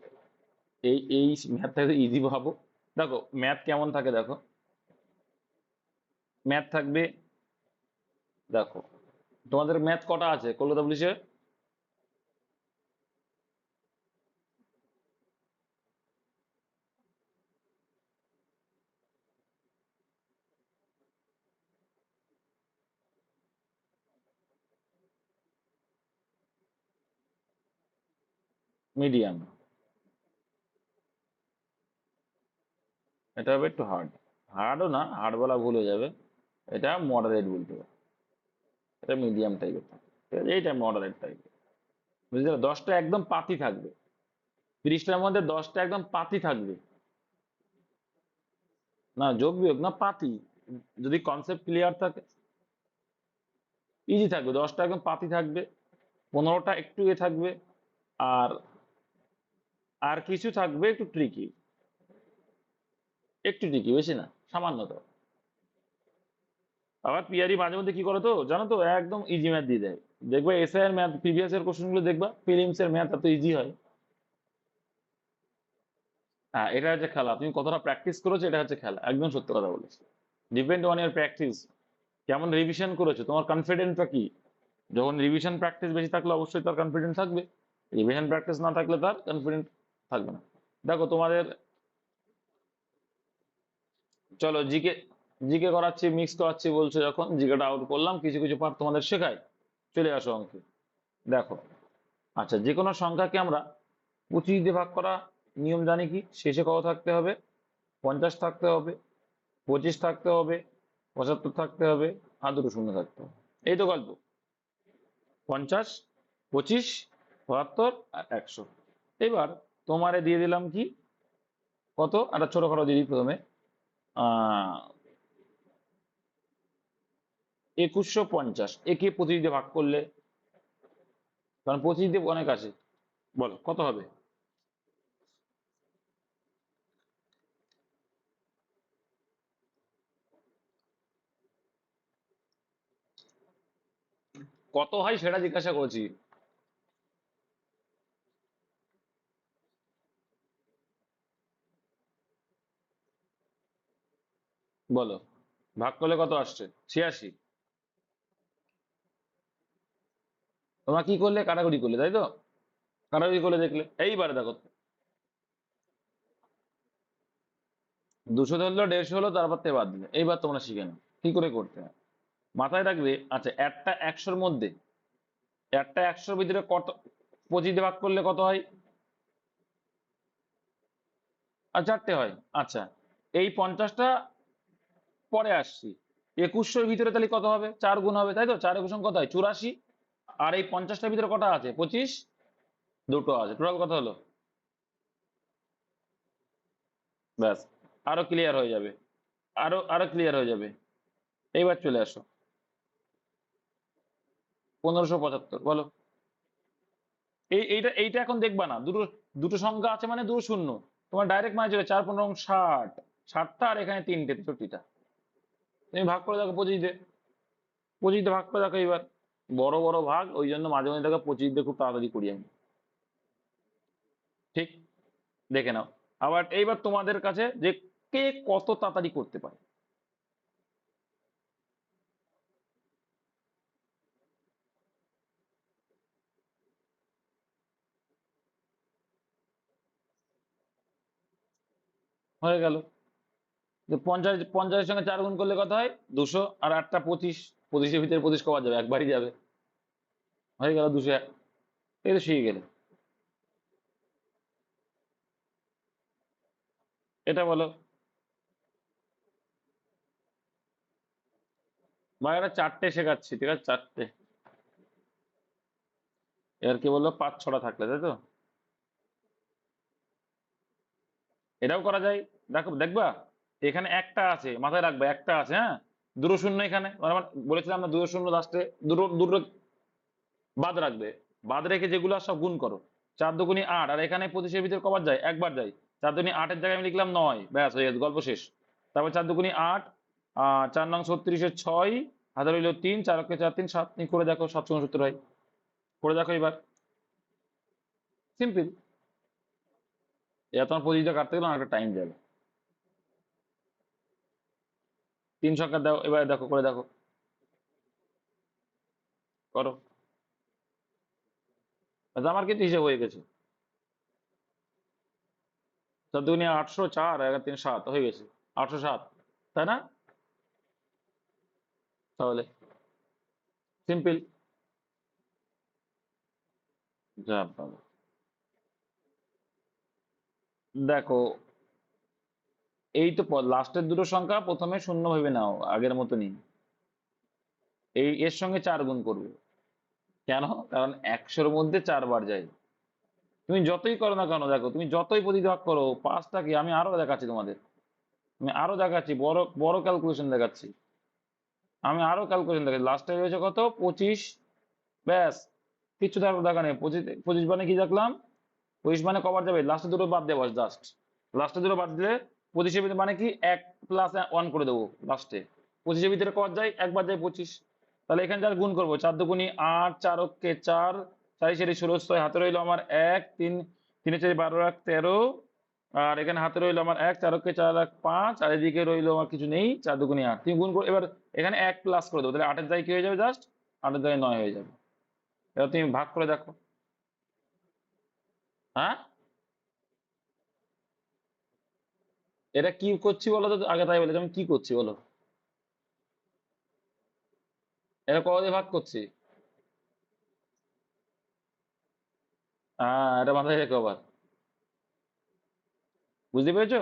এই ম্যাথটাকে ইজি ভাবো। দেখো ম্যাথ কেমন থাকে, দেখো ম্যাথ থাকবে, দেখো তোমাদের ম্যাথ কটা আছে কলকাতা পুলিশে? মিডিয়াম, এটা হবে একটু হার্ড। হার্ডও না, হার্ড বলা ভুল হয়ে যাবে, এটা মডারেট বলতে হবে। এটা মিডিয়াম টাইপের থাকে, ঠিক আছে, এইটা মডারেট টাইপের। বুঝতে পারলে? 10টা একদম পাতি থাকবে, 30টার মধ্যে 10টা একদম পাতি থাকবে। না যোগ বিয়োগ না, পাতি। যদি কনসেপ্ট ক্লিয়ার থাকে ইজি থাকবে, 10টা একদম পাতি থাকবে, 15টা একটু এ থাকবে, আর আর কিছু থাকবে একটু ট্রিকি, একটু ট্রিকি, বেশি না, সামান্য তো। আবার পিআরই মাঝে মধ্যে কি করো তো জানো তো, একদম ইজি ম্যাথ দিয়ে দেয়। দেখবে এসআই এর ম্যাথ, প্রিভিয়াস এর কোশ্চেন গুলো দেখবা, প্রিলিমস এর ম্যাথ এত ইজি হয়। হ্যাঁ, এটা হচ্ছে খেলা, তুমি কতটা প্র্যাকটিস করেছো, এটা হচ্ছে খেলা, একদম সত্য কথা বলেছো। ডিপেন্ড অন ইয়ার প্র্যাকটিস, কেমন রিভিশন করেছো, তোমার কনফিডেন্সটা কি। যখন রিভিশন প্র্যাকটিস বেশি থাকলে অবশ্যই তার কনফিডেন্স থাকবে, রিভিশন প্র্যাকটিস না থাকলে তার কনফিডেন্স থাকবে না। দেখো তোমাদের, চলো জিকে, জিকে করাচ্ছি, মিক্স করাচ্ছি বলছো যখন, জিকেটা আউট করলাম, কিছু কিছু পার্ট তোমাদের শেখাই। চলে আসো অঙ্কে। দেখো, আচ্ছা, যে কোনো সংখ্যাকে আমরা 25 দিয়ে ভাগ করা নিয়ম জানি কি? শেষে কত থাকতে হবে? 50 থাকতে হবে, 25 থাকতে হবে, 75 থাকতে হবে, আর দুটো শূন্য থাকতে হবে। এই তো গল্প। 50, 25, 72 আর 100। এবার তোমারে দিয়ে দিলাম কি, কত একটা ছোটখাটো দিয়ে দিই প্রথমে, 2150। একে 25 দিয়ে ভাগ করলে, কারণ 25 দিয়ে অনেক আছে, বলো কত হবে? কত হয় সেটা জিজ্ঞাসা করছি। বলো, ভাগ করলে কত আসছে? 86। তোমরা কি করলে? কাটাকুটি করলে, তাই তো? কাটাকুটি করলে দেখলে, এইবারে দেখো, 200 ধরলো, 150 হলো, তারপর থেকে বাদ দিলে। এইবার তোমরা শিখে নাও কি করে করতে হয়, মাথায় রাখবে। আচ্ছা, একটা 100-র মধ্যে, একটা 100-র ভিতরে কত 25 দিয়ে ভাগ করলে কত হয়? আর 4টে হয়। আচ্ছা, এই 50টা পরে আসছি, 2100-র ভিতরে তাহলে কত হবে? 4 গুণ হবে, তাই তো? 4 একুশ কত হয়? 84। আর এই 50টার ভিতরে কটা আছে? 25, দুটো আছে, টোটাল কত হলো? ব্যাস, আরো ক্লিয়ার হয়ে যাবে, আরো আরো ক্লিয়ার হয়ে যাবে। এইবার চলে আসো, 1575 বলো। এইটা এইটা এখন দেখবা না, দুটো দুটো সংখ্যা আছে মানে দুটো শূন্য, তোমার ডাইরেক্ট মানে চলে 4 15 60, 60টা আর এখানে তিনটে 63টা। তুমি ভাগ করে দেখো 25 দিয়ে, 25 দিয়ে ভাগ করে দেখো এবার। বড় বড় ভাগ, ওই জন্য মাঝে মাঝে দেখো 25 দিয়ে খুব তাড়াতাড়ি করি আমি, ঠিক? দেখে নাও। আবার এইবার তোমাদের কাছে যে কে কত তাড়াতাড়ি করতে পারে। হয়ে গেল যে 50, 50-এর সঙ্গে 4 গুণ করলে কত হয়? 200। আর 8টা 25, 25-এর ভিতরে 25 কবার যাবে? একবারই যাবে। হয়ে গেল 201। এই তো শিখে গেলে। এটা বলো, বা এটা 4টে শেখাচ্ছি, ঠিক আছে, 4টে। এবার কি বললো? 5 6টা থাকলে, তাই তো? এটাও করা যায়। দেখো দেখবা, এখানে একটা আছে, মাথায় রাখবে একটা আছে, হ্যাঁ। দুটো শূন্য এখানে, মানে আমার বলেছিলাম না, দুটো শূন্য লাস্টে, দুটো দুটো বাদ রাখবে। বাদ রেখে যেগুলো আছে সব গুণ করো। 4 দুগুণী 8, আর এখানে 25-এর ভিতরে কবার যায়? একবার যায়। 4 দুগুণী 8-এর জায়গায় আমি লিখলাম 9, ব্যাস হয়ে গেছে, গল্প শেষ। তারপর 4 দুগুণী 8, 4 নং 36-এর 6, হাজার হইলো 3, 4 × 4 = 3, 7, তুমি করে দেখো, 770 হয়। করে দেখো এবার, সিম্পল। এটা তোমার প্রতিটা কাটতে গেলে অনেকটা টাইম যাবে। 3 সংখ্যা দাও, এবারে দেখো করে দেখো, করো। আচ্ছা, আমার কিন্তু হিসেব হয়ে গেছে। 4 × 2 = 800, 4 আর 3 7 হয়ে গেছে, 807, তাই না? তাহলে সিম্পল। যা বাবা। দেখো, এই তো লাস্টের দুটো সংখ্যা প্রথমে শূন্য ভেবে নাও, আগের মতনই। এই এর সঙ্গে 4 গুণ করবে। কেন? কারণ 100-র মধ্যে 4 বার যায়। তুমি যতই করো না কেন, দেখো তুমি যতই প্রতিভাগ করো, পাঁচটা কি, আমি আরো দেখাচ্ছি তোমাদের, আমি আরো দেখাচ্ছি, বড় বড় ক্যালকুলেশন দেখাচ্ছি। আমি আরো ক্যালকুলেশন দেখাচ্ছি। লাস্টে রয়েছে কত? 25। ব্যাস, কিচ্ছু দেখার দেখা নেই। 25, 25 মানে কি দেখলাম? 25 মানে কবার যাবে? লাস্টে দুটো বাদ দেবো জাস্ট। লাস্টে দুটো বাদ দিলে 25-এর ভিতরে মানে কি 1+1 করে দেবো লাস্টে। 25-এর ভিতরে কবার যায়? একবার যায় 25। তাহলে এখানে যার গুণ করবো, 4×2 = 8, 4 × 4, 4 × 16, হাতে রইলো আমার 1, 3, 3 × 4 = 12, 1 = 13, আর এখানে হাতে রইলো আমার 1, 4 × 4 = 5, আর এদিকে রইলো আমার কিছু নেই, 4×2 = 8। তুমি গুণ করো এবার, এখানে 1 প্লাস করে দেবো, তাহলে 8-এর জায়গায় কি হয়ে যাবে? জাস্ট 8-এর জায়গায় 9 হয়ে যাবে। এবার তুমি ভাগ করে দেখো। হ্যাঁ, এটা কি করছি বলো তো আগে, তাই বলে আমি কি করছি বলো। এটা কত দিয়ে ভাগ করছি? হ্যাঁ, এটা মাথায় রেখো আবার। বুঝতে পেরেছো?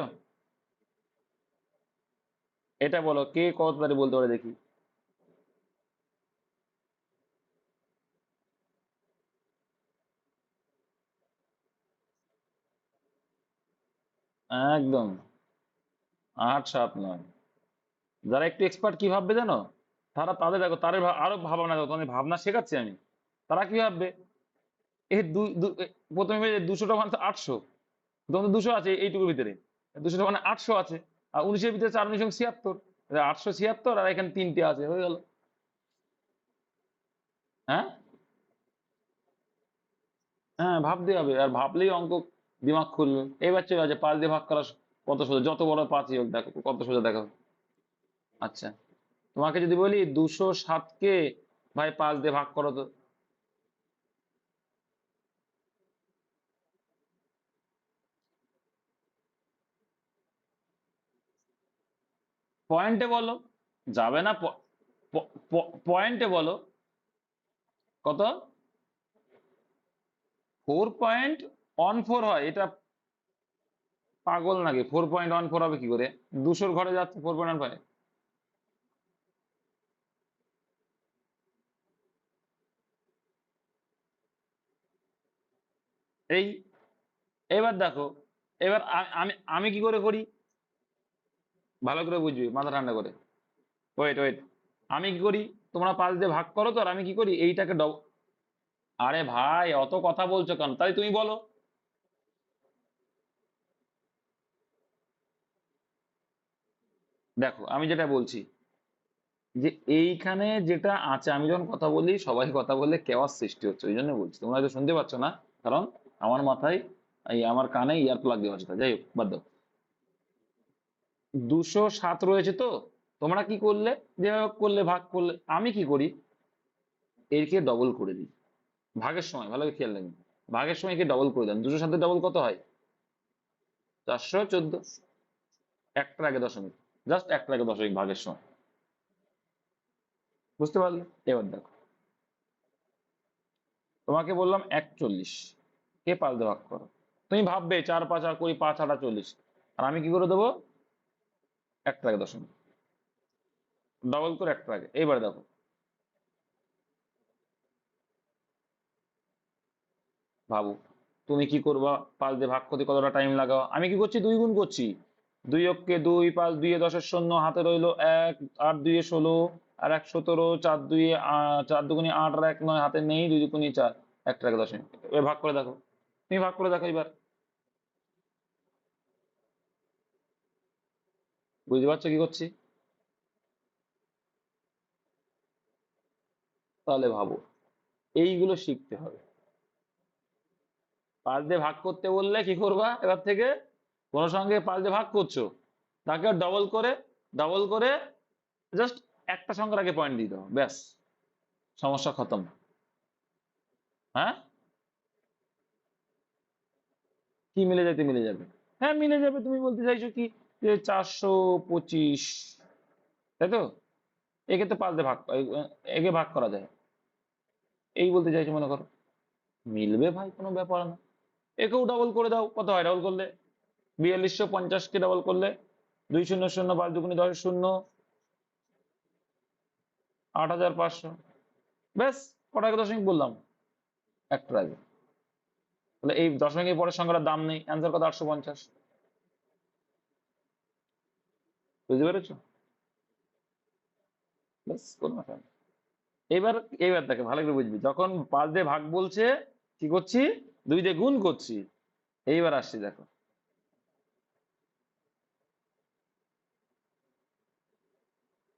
এটা বলো, কে কত তাড়াতাড়ি বলতে পারে দেখি। একদম। 8, 7, 9। যারা একটু এক্সপার্ট কি ভাববে জানো? তারা, তাদের দেখো, তাদের আরো ভাবনা দেখো, তোমাদের ভাবনা শেখাচ্ছি আমি। তারা কি ভাববে? এই প্রথমে ভেবে 200টা মানে তো 800, তোমাদের 200 আছে এইটুকুর ভিতরে, 200টা মানে 800 আছে, আর 19-এর ভিতরে 4×9 = 76, 876, আর এখানে 3টে আছে, হয়ে গেল। হ্যাঁ, হ্যাঁ, ভাবতে হবে, আর ভাবলেই অঙ্ক দিমাগ খুলবে। এবার চলে আছে 5 দিয়ে ভাগ করা, কত সোজা, যত বড় 5-ই হোক, দেখো কত সোজা, দেখো। আচ্ছা, তোমাকে যদি বলি 207-কে ভাই 5 দিয়ে ভাগ করো তো। পয়েন্টে বলো। যাবে না, পয়েন্টে বলো। কত? 4.14 হয় এটা? পাগল নাকি? 4.14 হবে কি করে? 200-র ঘরে যাচ্ছে 4.15। এই, এবার দেখো, এবার আমি আমি কি করে করি, ভালো করে বুঝবি, মাথা ঠান্ডা করে। ওয়েট ওয়েট, আমি কি করি, তোমরা 5 দিয়ে ভাগ করো তো, আর আমি কি করি, এইটাকে আরে ভাই, অত কথা বলছো কেন, তাই তুমি বলো। দেখো আমি যেটা বলছি, যে এইখানে যেটা আছে, আমি যখন কথা বলি সবাই কথা বললে কেওয়ার সৃষ্টি হচ্ছে, ওই জন্য বলছি, তোমরা হয়তো শুনতে পাচ্ছ না, কারণ আমার মাথায়, এই আমার কানে ইয়ার প্লাগ দেওয়া আছে, যাই হোক বাদ দাও। 207 রয়েছে তো, তোমরা কি করলে, যেভাবে হোক করলে, ভাগ করলে, আমি কি করি, এরকে ডবল করে দিই ভাগের সময়, ভালো করে খেয়াল রাখবেন। ভাগের সময় একে ডবল করে দেন, 207 ডবল কত হয়? 414। একটার আগে দশমিক, জাস্ট একটার আগে দশমিক ভাগের সময়। বুঝতে পারলে? এবার দেখো, তোমাকে বললাম 41, কে 5 দিয়ে ভাগ করো। তুমি ভাববে 4×5 = 20, 5×8 = 40, আর আমি কি করে দেবো? একটার আগে দশমিক, ডবল করে একটার আগে। এইবার দেখো, ভাবো তুমি কি করবা, 5 দিয়ে ভাগ করতে কতটা টাইম লাগাও। আমি কি করছি, 2 গুণ করছি। 2 × 2 = 5, 2 × 10 = 0, হাতে রইলো 1, 8×2 = 16, আর 1 17, 4×2 = 8, 4×2 = 8, আর 1 9, হাতে নেই, 2×2 = 4, একটার আগে দশমিক। এবার ভাগ করে দেখো, তুমি ভাগ করে দেখো এবার। বুঝতে পারছো কি করছি? তাহলে ভাবো, এইগুলো শিখতে হবে। 5 দিয়ে ভাগ করতে বললে কি করবা এবার থেকে? কোনো সঙ্গে 5 দিয়ে ভাগ করছো, তাকে ডবল করে জাস্ট একটা সংখ্যার আগে পয়েন্ট দিয়ে দাও, ব্যাস, সমস্যা খতম। হ্যাঁ, কি মিলে যেতে মিলে যাবে? হ্যাঁ মিলে যাবে। তুমি বলতে চাইছো কি যে 425, তাই তো? একে তো 5 দিয়ে একে ভাগ করা যায়, এই বলতে চাইছো মনে করো। মিলবে ভাই, কোনো ব্যাপার না। একেও ডবল করে দাও, কত হয় ডবল করলে? 4250 কে ডবল করলে 2 শূন্য শূন্য, 5 2 10 শূন্য, 8500। ব্যাস, কটা দশমিক বললাম একটার আগে। তাহলে এই দশমিকের পরের সংখ্যাটার দাম নেই, অ্যান্সার কত? 850। বুঝতে পেরেছো? ব্যাস, কোনো ব্যাপার না। এবার এবার দেখে ভালো করে বুঝবি, যখন 5 দিয়ে ভাগ বলছে কি করছি? 2 দিয়ে গুণ করছি। এইবার আসছি দেখো,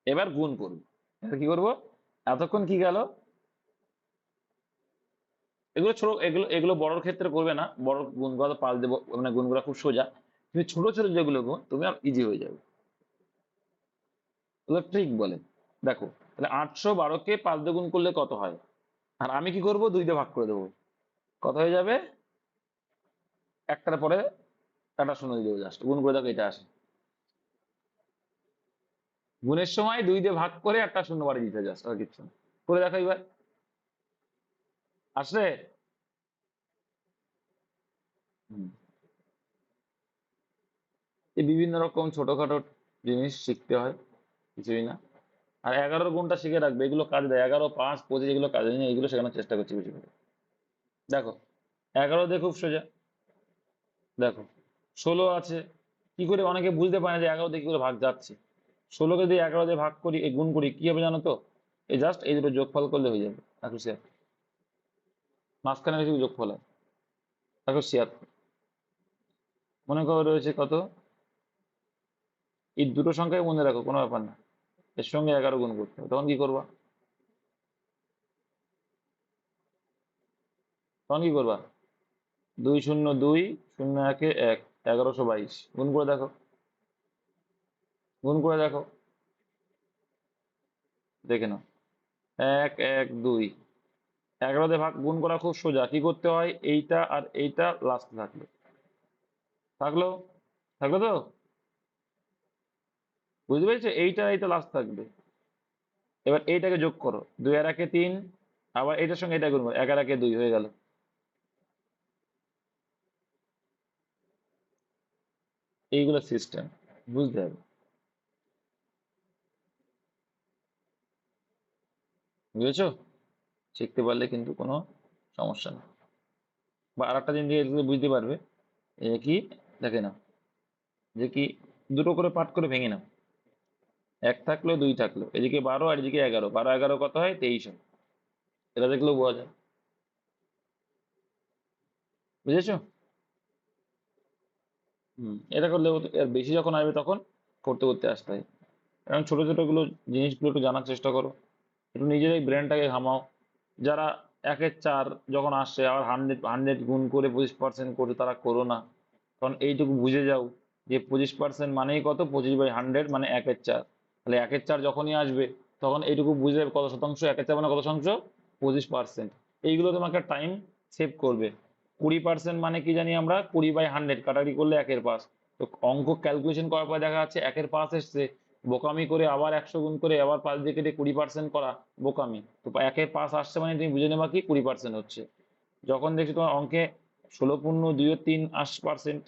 এবার গুণ করবো। এবার কি করবো? এতক্ষণ কি গেল? এগুলো ছোট, এগুলো এগুলো বড়র ক্ষেত্রে করবে না, বড় গুণ করা তো 5 দেবো, মানে গুণ করা খুব সোজা। তুমি ছোট ছোট যেগুলো গুণ, তুমি আর ইজি হয়ে যাবে। ওগুলো ঠিক বলে। দেখো, তাহলে 812কে 5 দিয়ে গুণ করলে কত হয়? আর আমি কি করব? 2 দিয়ে ভাগ করে দেবো। কত হয়ে যাবে? একটার পরে একটা শূন্য দিয়ে দেবো, জাস্ট গুণ করে দেখো এটা আসে। গুণের সময় 2 দিয়ে ভাগ করে একটা শূন্য বাড়ি দিতে, জাস্ট আর কিচ্ছু না। করে দেখো এবার, আসলে এই বিভিন্ন রকম ছোটখাটো জিনিস শিখতে হয়, কিছুই না। আর 11 গুণটা শিখে রাখবে, এগুলো কাজে দেয়। 11 5 25 এগুলো কাজে নেই, এগুলো শেখানোর চেষ্টা করছি বেশি করে। দেখো, 11 দিয়ে খুব সোজা। দেখো, 16 আছে। কি করে অনেকে বুঝতে পারে না যে 11 দিয়ে কি করে ভাগ যাচ্ছে। 16কে দিয়ে 11 দিয়ে ভাগ করি, এই গুণ করি, কি হবে জানো তো? এই জাস্ট এই দুটো যোগফল করলে হয়ে যাবে 176। মাঝখানে বেশি যোগফল হয় 176। মনে করো রয়েছে কত? এই দুটো সংখ্যায় মনে রাখো, কোনো ব্যাপার না। এর সঙ্গে 11 গুণ করতে হবে, তখন কি করবা? তখন কি করবা? 2 0 2 0 1 1, 1122। গুণ করে দেখো, গুণ করে দেখো, দেখে নাও। 1 1 2, 11 দিয়ে ভাগ গুণ করা খুব সোজা। কি করতে হয়? এইটা আর এইটা লাস্ট থাকলো, থাকলো, থাকলো তো? বুঝতে পেরেছো? এইটা এইটা লাস্ট থাকবে। এবার এইটাকে যোগ করো, 2 আর 1 3, আবার এইটার সঙ্গে এটা গুণ করো, 1 আর 1 2 হয়ে গেল। এইগুলো সিস্টেম বুঝতে হবে, বুঝেছো? শিখতে পারলে কিন্তু কোনো সমস্যা নেই। বা আর একটা জিনিস এগুলো বুঝতে পারবে, কি দেখে নাও, যে কি দুটো করে পার্ট করে ভেঙে নাও। 1 থাকলো, 2 থাকলো, এদিকে 12 আর এদিকে 11, 12 11 কত হয়? 23 হয়। এটা দেখলেও বোঝা যায়। বুঝেছো? এটা করলে এর বেশি যখন আসবে তখন করতে করতে আসতে হয়। কারণ ছোট ছোট গুলো জিনিসগুলো একটু জানার চেষ্টা করো, একটু নিজেরাই ব্রেনটাকে ঘামাও। যারা 1 এর 4 যখন আসছে, আবার 100 গুণ করে 25% করে, তারা করো না। কারণ এইটুকু বুঝে যাও যে 25% মানেই কত? 25/100 মানে 1 এর 4। তাহলে 1 এর 4 যখনই আসবে, তখন এইটুকু বুঝে যাবে কত শতাংশ। 1 এর 4 মানে কত শতাংশ? 25%। এইগুলো তোমাকে টাইম সেভ করবে। 20% মানে কি জানি আমরা? 20/100 কাটাকাটি করলে 1 এর 5। তো অঙ্ক ক্যালকুলেশন করার পর দেখা যাচ্ছে 1 এর 5 এসছে, বোকামি করে আবার 100 গুণ করে আবার 5 দিয়ে কেটে 20% করা বোকামি। তো 1 এর 5 আসছে মানে তুমি বুঝে নেবা কি 20% হচ্ছে। যখন দেখছি তোমার অঙ্কে 16 পূর্ণ 2 3 80%,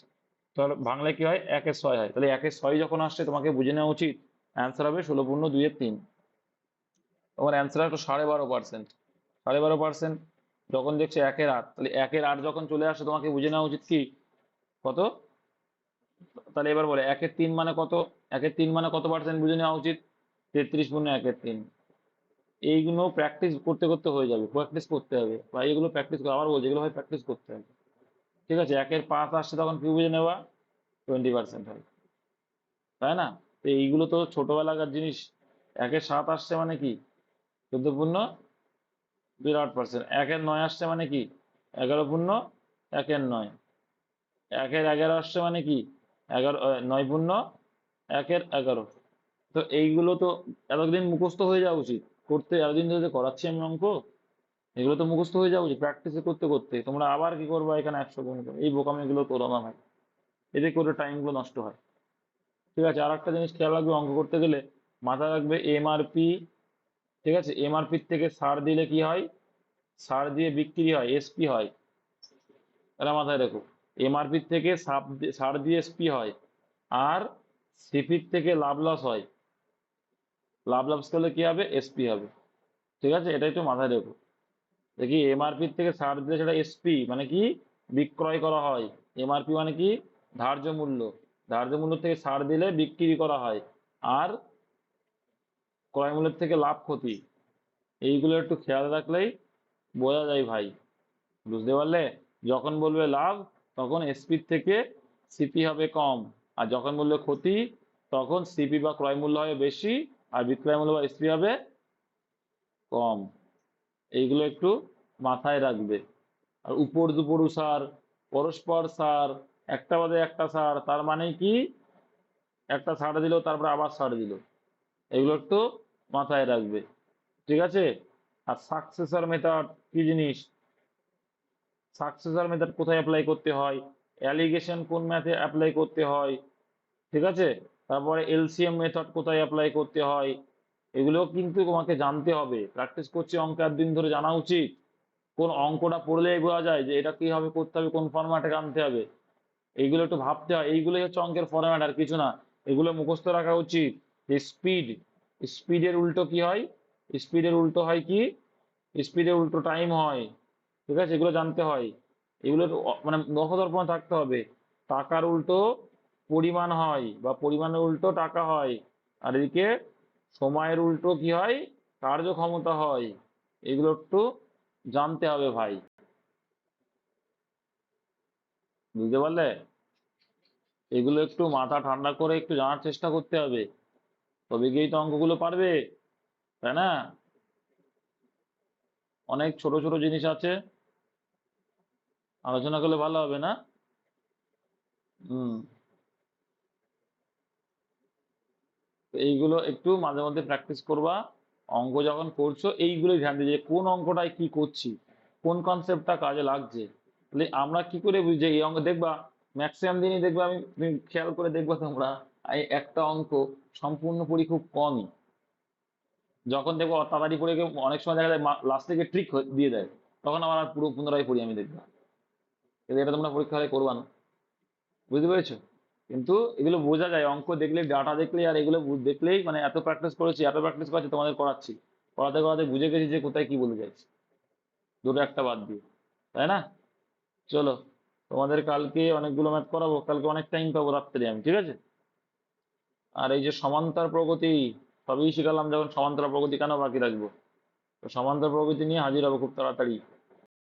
তাহলে বাংলায় কি হয়? 1 এর 6 হয়। তাহলে 1 এর 6 যখন আসছে, তোমাকে বুঝে নেওয়া উচিত অ্যান্সার হবে 16 পূর্ণ 2 3। তোমার অ্যান্সার হবে 12.5%। 12.5% যখন দেখছে 1 এর 8, তাহলে 1 এর 8 যখন চলে আসে, তোমাকে বুঝে নেওয়া উচিত কি কত? তাহলে এবার বলে 1 এর 3 মানে কত? 1 এর 3 মানে কত পার্সেন্ট বুঝে নেওয়া উচিত? 33 পূর্ণ 1 এর 3। এইগুলো প্র্যাকটিস করতে করতে হয়ে যাবে, প্র্যাকটিস করতে হবে ভাই, এগুলো প্র্যাকটিস করে, আবার বলছি এগুলো ভাই প্র্যাকটিস করতে হবে। ঠিক আছে? 1 এর 5 আসছে, তখন কি বুঝে নেওয়া? 20% হয়, তাই না? তো এইগুলো তো ছোটবেলাকার জিনিস। 1 এর 7 আসছে মানে কি? 14 পূর্ণ 8%। 1 এর 9 আসছে মানে কি? 11 পূর্ণ 1 এর 9, 1 এর 11 আসছে মানে কি 11, 9 পূর্ণ 1 এর 11। তো এইগুলো তো এতদিন মুখস্থ হয়ে যাওয়া উচিত, করতে এতদিন ধরে করাচ্ছি আমি অঙ্ক, এগুলো তো মুখস্থ হয়ে যাওয়া উচিত প্র্যাকটিস করতে করতে। তোমরা আবার কি করবো এখানে 100 গুণ করো, এই বোকামিগুলো করো না ভাই, এতে করে টাইমগুলো নষ্ট হয়। ঠিক আছে, আর একটা জিনিস খেয়াল রাখবে অঙ্ক করতে গেলে, মাথায় রাখবে এমআরপি। ঠিক আছে, এমআরপি থেকে ছাড় দিলে কি হয়, ছাড় দিয়ে বিক্রি হয়, এসপি হয়। এটা মাথায় রাখো, এমআরপি থেকে ছাড় দিয়ে এসপি হয়, আর সিপির থেকে লাভ লস হয়, লাভ লস করলে কি হবে, এসপি হবে। ঠিক আছে, এটা একটু মাথায় রেখো। দেখি এমআরপি থেকে ছাড় দিলে সেটা এসপি মানে কি, বিক্রয় করা হয়। এমআরপি মানে কি, ধার্য মূল্য, ধার্য মূল্য থেকে ছাড় দিলে বিক্রি করা হয়। আর ক্রয় মূল্যের থেকে লাভ ক্ষতি, এইগুলো একটু খেয়াল রাখলেই বোঝা যায় ভাই, বুঝতে পারলে? যখন বলবে লাভ তখন এসপি থেকে সিপি হবে কম, আর যখন বলবে ক্ষতি তখন সিপি বা ক্রয় মূল্য হবে বেশি, আর বিক্রয় মূল্য বা এসপি হবে কম। এইগুলো একটু মাথায় রাখবে। আর উপর দুপর সার, পরস্পর সার, একটা বাদে একটা সার, তার মানে কি একটা ছাড় দিল তারপরে আবার ছাড় দিল, এগুলো একটু মাথায় রাখবে। ঠিক আছে, আর সাকসেসর মেথড কি জিনিস, সাকসেসর মেথড কোথায় অ্যাপ্লাই করতে হয়, অ্যালিগেশন কোন ম্যাথে অ্যাপ্লাই করতে হয়, ঠিক আছে, তারপরে এলসিএম মেথড কোথায় অ্যাপ্লাই করতে হয়, এগুলো কিন্তু তোমাকে জানতে হবে। প্র্যাকটিস করছি অঙ্ক দিন ধরে, জানা উচিত। কোন অঙ্কটা পড়লেই বোঝা যায় যে এটা কিভাবে করতে হবে, কোন ফরম্যাটে আনতে হবে, এইগুলো একটু ভাবতে হয়। এইগুলোই হচ্ছে অঙ্কের ফরম্যাট, আর কিছু না। এগুলো মুখস্থ রাখা উচিত। যে স্পিড, স্পিডের উল্টো কি হয়, স্পিডের উল্টো হয় কি, স্পিডের উল্টো টাইম হয়। ঠিক আছে, এগুলো জানতে হয়। এগুলো মানে নখদর্পণে থাকতে হবে। টাকার উল্টো পরিমাণ হয়, বা পরিমাণের উল্টো টাকা হয়। আর এদিকে সময়ের উল্টো কি হয়, কার্যক্ষমতা হয়। এগুলো একটু জানতে হবে ভাই, বুঝতে পারলে? এগুলো একটু মাথা ঠান্ডা করে একটু জানার চেষ্টা করতে হবে, তবে গিয়েই তো অঙ্কগুলো পারবে, তাই না? অনেক ছোট ছোট জিনিস আছে, আলোচনা করলে ভালো হবে না? হুম। তো এইগুলো একটু মাঝে মধ্যে প্র্যাকটিস করবা। অঙ্ক যখন করছো এইগুলোই ধ্যান দিয়ে, যে কোন অঙ্কটায় কি করছি, কোন কনসেপ্টটা কাজে লাগছে। তাহলে আমরা কি করে বুঝি যে এই অঙ্ক, দেখবা ম্যাক্সিমাম দিনই দেখবা, আমি তুমি খেয়াল করে দেখবা তোমরা, এই একটা অঙ্ক সম্পূর্ণ পড়ি খুব কমই। যখন দেখবো তাড়াতাড়ি পড়ে গিয়ে অনেক সময় দেখা যায় লাস্ট থেকে ট্রিক দিয়ে দেয়, তখন আবার আর পুরো পুনরায় পড়ি আমি, দেখবো। কিন্তু এটা তোমরা পরীক্ষা হলে করবা না, বুঝতে পেরেছো? কিন্তু এগুলো বোঝা যায় অঙ্ক দেখলে, ডাটা দেখলে, আর এগুলো দেখলেই, মানে এত প্র্যাকটিস করেছি, এত প্র্যাকটিস করেছি, তোমাদের করাচ্ছি, করাতে করাতে বুঝে গেছি যে কোথায় কি বলে যাচ্ছে, দুটো একটা বাদ দিয়ে, তাই না? চলো, তোমাদের কালকে অনেকগুলো ম্যাথ করাবো, কালকে অনেক টাইম পাবো রাত্রে আমি, ঠিক আছে? আর এই যে সমান্তর প্রগতি, সবই শিখালাম, যখন সমান্তর প্রগতি কেন বাকি রাখবো? তো সমান্তর প্রগতি নিয়ে হাজির হবো খুব তাড়াতাড়ি।